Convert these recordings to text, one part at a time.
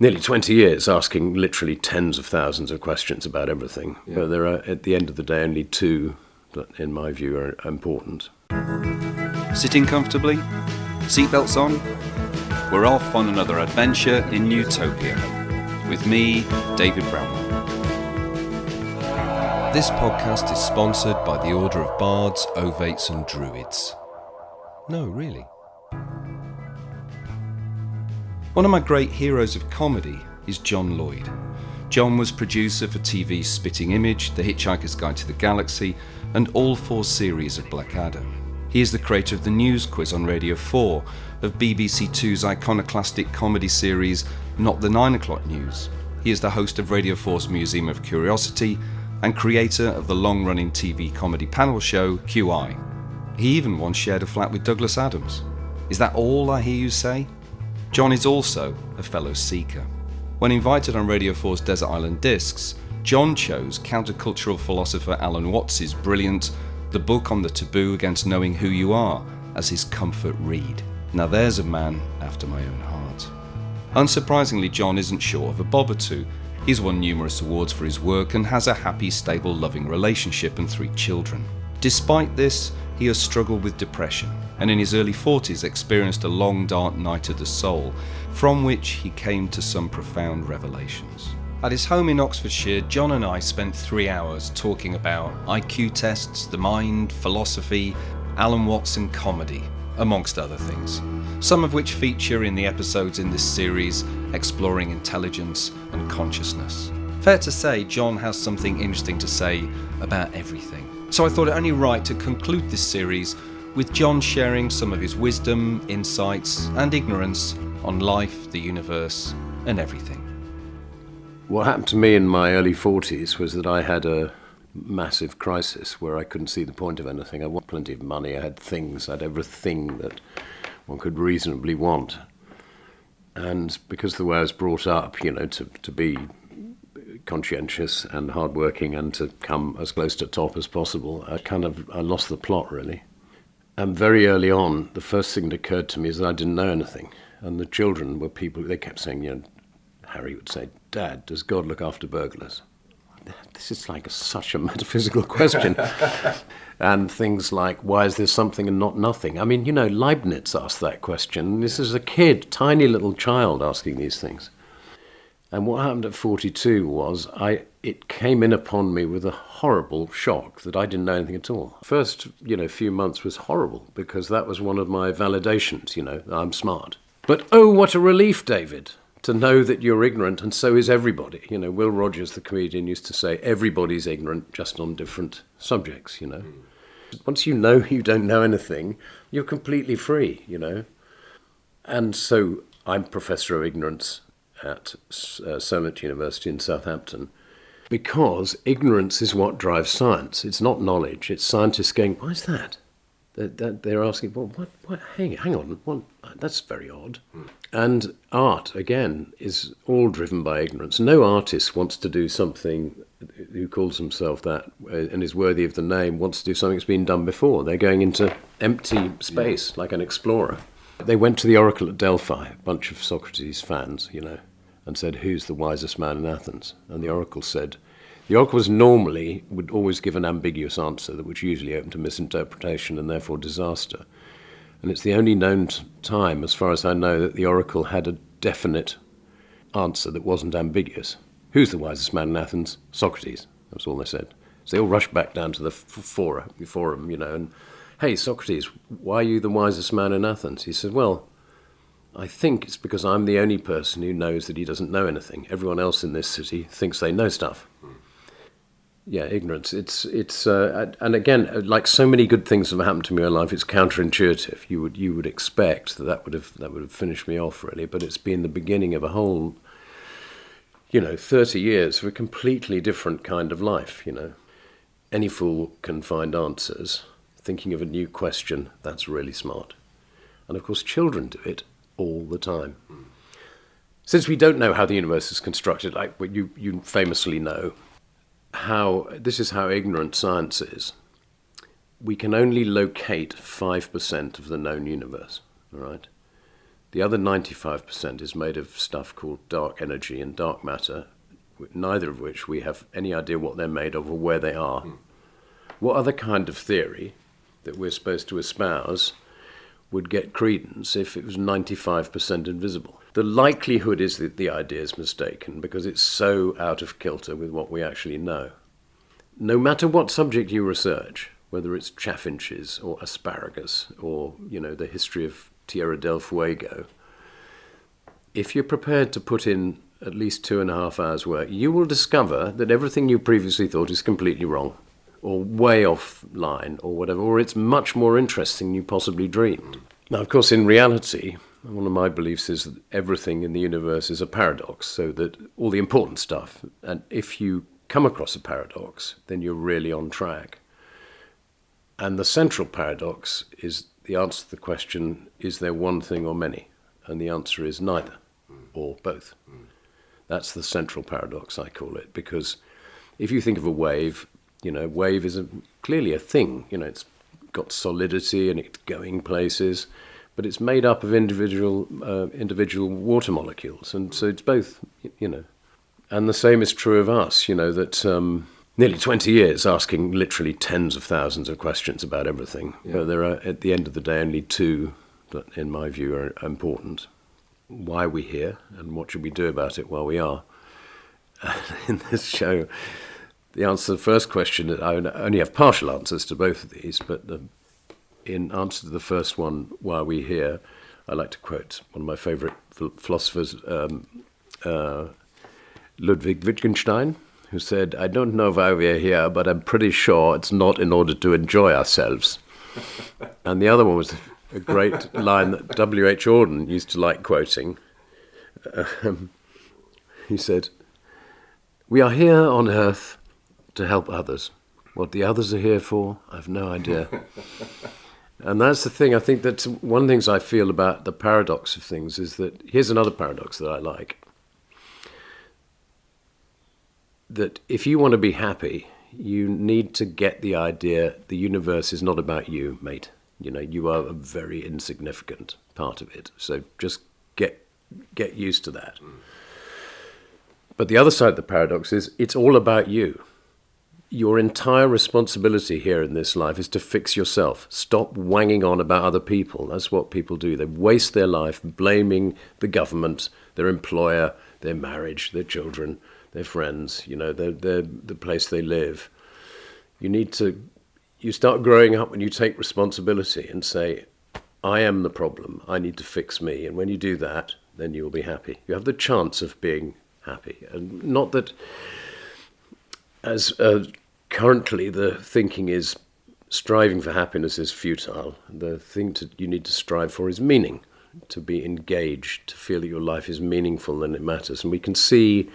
nearly 20 years asking literally tens of thousands of questions about everything. Yeah. But there are, at the end of the day, only two that, in my view, are important. Sitting comfortably? Seatbelts on? We're off on another adventure in Utopia. With me, David Brownell. This podcast is sponsored by the Order of Bards, Ovates and Druids. No, really. One of my great heroes of comedy is John Lloyd. John was producer for TV's Spitting Image, The Hitch Hikers Guide to the Galaxy, and all 4 series of Blackadder. He is the creator of the News Quiz on Radio 4, of BBC 2's iconoclastic comedy series Not the 9 O'Clock News. He is the host of Radio 4's Museum of Curiosity and creator of the long-running TV comedy panel show QI. He even once shared a flat with Douglas Adams. Is that all I hear you say? John is also a fellow seeker. When invited on Radio 4's Desert Island Discs, John chose countercultural philosopher Alan Watts' brilliant The Book on the Taboo Against Knowing Who You Are as his comfort read. Now there's a man after my own heart. Unsurprisingly, John isn't short of a bob or two. He's won numerous awards for his work and has a happy, stable, loving relationship and 3 children. Despite this, he has struggled with depression, and in his early 40s experienced a long dark night of the soul, from which he came to some profound revelations. At his home in Oxfordshire, John and I spent 3 hours talking about IQ tests, the mind, philosophy, Alan Watts and comedy, amongst other things, some of which feature in the episodes in this series exploring intelligence and consciousness. Fair to say, John has something interesting to say about everything. So I thought it only right to conclude this series with John sharing some of his wisdom, insights and ignorance on life, the universe and everything. What happened to me in my early 40s was that I had a massive crisis where I couldn't see the point of anything. I had plenty of money, I had things, I had everything that one could reasonably want. And because of the way I was brought up, to be conscientious and hardworking and to come as close to top as possible, I lost the plot, really. And very early on, the first thing that occurred to me is that I didn't know anything. And the children were people, they kept saying, Harry would say, "Dad, does God look after burglars?" This is like such a metaphysical question. And things like, why is there something and not nothing? I mean, Leibniz asked that question. This is a kid, tiny little child asking these things. And what happened at 42 was it came in upon me with a horrible shock that I didn't know anything at all. First, few months was horrible because that was one of my validations, I'm smart. But oh, what a relief, David, to know that you're ignorant and so is everybody. Will Rogers, the comedian, used to say, everybody's ignorant just on different subjects, Once you know you don't know anything, you're completely free, And so I'm Professor of Ignorance at Solent University in Southampton, because ignorance is what drives science. It's not knowledge. It's scientists going, why is that? They're asking, well, what? Hang on, that's very odd. And art, again, is all driven by ignorance. No artist wants to do something, who calls himself that and is worthy of the name, wants to do something that's been done before. They're going into empty space, like an explorer. They went to the Oracle at Delphi, a bunch of Socrates fans, and said, who's the wisest man in Athens? And the Oracle said, the oracles would always give an ambiguous answer that was usually open to misinterpretation and therefore disaster. And it's the only known time, as far as I know, that the oracle had a definite answer that wasn't ambiguous. Who's the wisest man in Athens? Socrates. That was all they said. So they all rushed back down to the forum, and, hey, Socrates, why are you the wisest man in Athens? He said, well, I think it's because I'm the only person who knows that he doesn't know anything. Everyone else in this city thinks they know stuff. Yeah, ignorance. It's and again, like so many good things that have happened to me in my life, it's counterintuitive. You would expect that would have finished me off, really, but it's been the beginning of a whole, 30 years of a completely different kind of life. Any fool can find answers. Thinking of a new question, that's really smart. And of course, children do it all the time. Since we don't know how the universe is constructed, like what you famously know, this is how ignorant science is. We can only locate 5% of the known universe, all right? The other 95% is made of stuff called dark energy and dark matter, neither of which we have any idea what they're made of or where they are. What other kind of theory that we're supposed to espouse would get credence if it was 95% invisible? The likelihood is that the idea is mistaken because it's so out of kilter with what we actually know. No matter what subject you research, whether it's chaffinches or asparagus or, the history of Tierra del Fuego, if you're prepared to put in at least 2.5 hours work, you will discover that everything you previously thought is completely wrong or way offline or whatever, or it's much more interesting than you possibly dreamed. Now, of course, in reality, one of my beliefs is that everything in the universe is a paradox, so that all the important stuff, and if you come across a paradox, then you're really on track. And the central paradox is the answer to the question, is there one thing or many? And the answer is neither, or both. That's the central paradox, I call it, because if you think of a wave, wave is clearly a thing. It's got solidity and it's going places, but it's made up of individual water molecules, and so it's both, And the same is true of us, that nearly 20 years asking literally tens of thousands of questions about everything, but there are, at the end of the day, only two that, in my view, are important. Why are we here, and what should we do about it while we are? In this show, the answer to the first question, I only have partial answers to both of these, but in answer to the first one, why are we here, I like to quote one of my favourite philosophers, Ludwig Wittgenstein, who said, "I don't know why we're here, but I'm pretty sure it's not in order to enjoy ourselves." And the other one was a great line that W.H. Auden used to like quoting. He said, "We are here on earth to help others. What the others are here for, I've no idea." And that's the thing. I think that's one of the things I feel about the paradox of things is that, here's another paradox that I like, that if you want to be happy, you need to get the idea the universe is not about you, mate. You are a very insignificant part of it. So just get used to that. But the other side of the paradox is it's all about you. Your entire responsibility here in this life is to fix yourself. Stop wanging on about other people. That's what people do. They waste their life blaming the government, their employer, their marriage, their children, their friends, the place they live. You start growing up when you take responsibility and say, I am the problem, I need to fix me. And when you do that, then you'll be happy. You have the chance of being happy. And not that, as currently the thinking is, striving for happiness is futile. The thing you need to strive for is meaning, to be engaged, to feel that your life is meaningful and it matters. And we can see,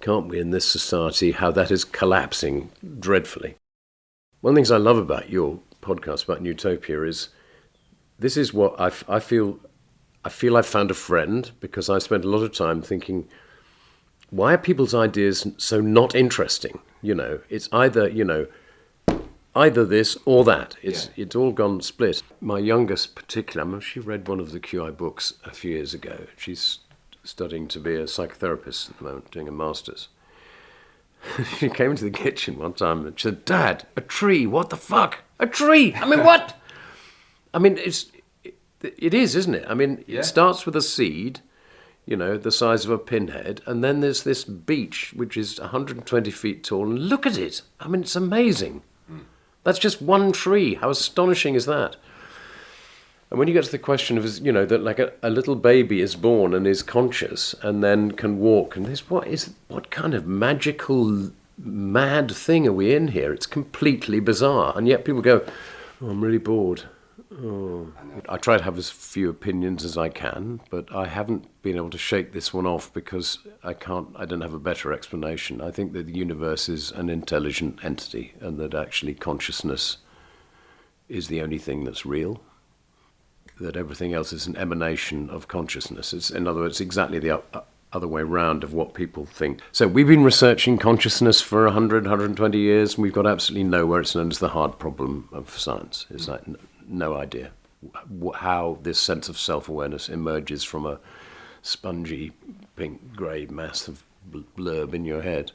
can't we, in this society, how that is collapsing dreadfully. One of the things I love about your podcast about Newtopia is, this is what I feel I've found a friend, because I spent a lot of time thinking, why are people's ideas so not interesting? It's either this or that. It's all gone split. My youngest particular, she read one of the QI books a few years ago. She's studying to be a psychotherapist at the moment, doing a master's. She came into the kitchen one time and she said, "Dad, a tree, what the fuck? A tree! I mean, what?" I mean, it is, isn't it? I mean, It starts with a seed, the size of a pinhead, and then there's this beech, which is 120 feet tall, and look at it. I mean, it's amazing. That's just one tree. How astonishing is that? And when you get to the question of, that like a little baby is born and is conscious and then can walk, and what kind of magical, mad thing are we in here? It's completely bizarre. And yet people go, "Oh, I'm really bored." Oh. I try to have as few opinions as I can, but I haven't been able to shake this one off because I don't have a better explanation. I think that the universe is an intelligent entity and that actually consciousness is the only thing that's real, that everything else is an emanation of consciousness. It's, in other words, exactly the other way round of what people think. So we've been researching consciousness for 120 years, and we've got absolutely nowhere. It's known as the hard problem of science. It's like no idea. how this sense of self-awareness emerges from a spongy pink grey mass of blurb in your head.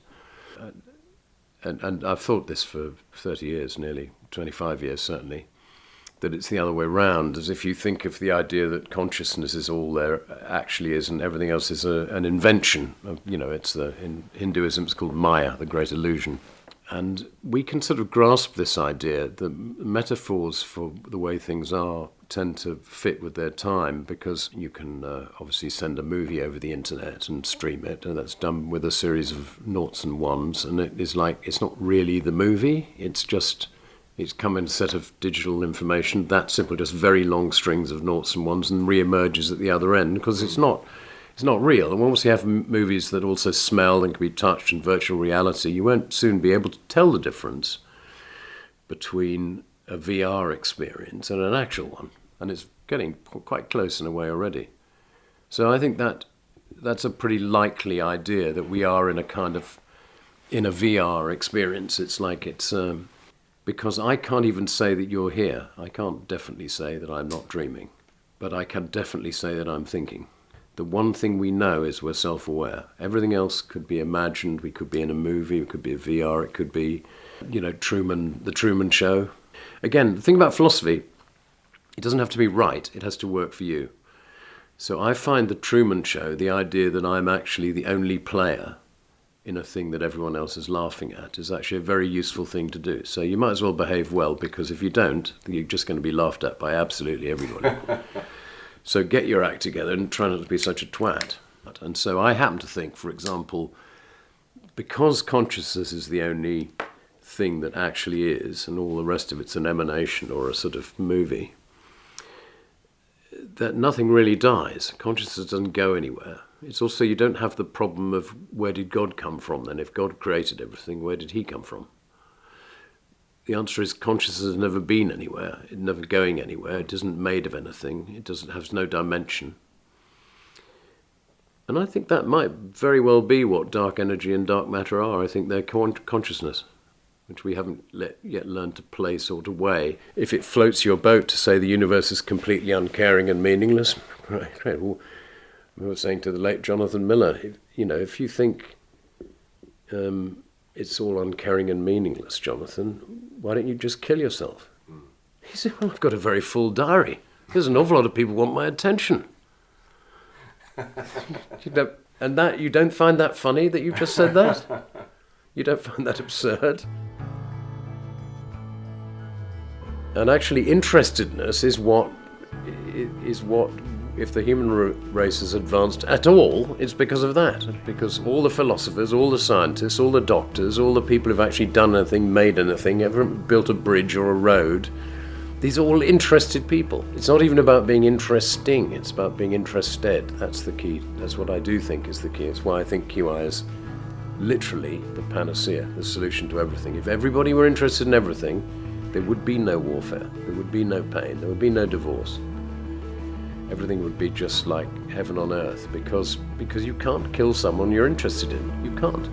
And I've thought this for 30 years, nearly 25 years certainly, that it's the other way round, as if you think of the idea that consciousness is all there actually is, and everything else is an invention. It's in Hinduism it's called Maya, the great illusion. And we can sort of grasp this idea. The metaphors for the way things are tend to fit with their time, because you can obviously send a movie over the internet and stream it, and that's done with a series of noughts and ones, and it is like, it's not really the movie, it's come in a set of digital information, that's simply just very long strings of noughts and ones, and re-emerges at the other end, because it's not real. And once you have movies that also smell and can be touched in virtual reality, you won't soon be able to tell the difference between a VR experience and an actual one. And it's getting quite close in a way already. So I think that's a pretty likely idea, that we are in a VR experience. It's like because I can't even say that you're here. I can't definitely say that I'm not dreaming, but I can definitely say that I'm thinking. The one thing we know is we're self-aware. Everything else could be imagined. We could be in a movie. It could be a VR. It could be, the Truman Show. Again, the thing about philosophy, it doesn't have to be right. It has to work for you. So I find the Truman Show, the idea that I'm actually the only player in a thing that everyone else is laughing at, is actually a very useful thing to do. So you might as well behave well, because if you don't, you're just going to be laughed at by absolutely everybody. So get your act together and try not to be such a twat. And so I happen to think, for example, because consciousness is the only thing that actually is, and all the rest of it's an emanation or a sort of movie, that nothing really dies. Consciousness doesn't go anywhere. It's also, you don't have the problem of where did God come from then? If God created everything, where did he come from? The answer is consciousness has never been anywhere. It's never going anywhere. It isn't made of anything. It has no dimension. And I think that might very well be what dark energy and dark matter are. I think they're consciousness, which we haven't yet learned to place or to weigh. If it floats your boat to say the universe is completely uncaring and meaningless, great. Well, I was saying to the late Jonathan Miller, if you think it's all uncaring and meaningless, Jonathan, why don't you just kill yourself? He said, well, I've got a very full diary. There's an awful lot of people who want my attention. And that, you don't find that funny that you just said that? You don't find that absurd? And actually, interestedness is what, if the human race has advanced at all, it's because of that. Because all the philosophers, all the scientists, all the doctors, all the people who've actually done anything, made anything, ever built a bridge or a road, these are all interested people. It's not even about being interesting, it's about being interested. That's the key. That's what I do think is the key. It's why I think QI is literally the panacea, the solution to everything. If everybody were interested in everything, there would be no warfare, there would be no pain, there would be no divorce. Everything would be just like heaven on earth, because you can't kill someone you're interested in. You can't.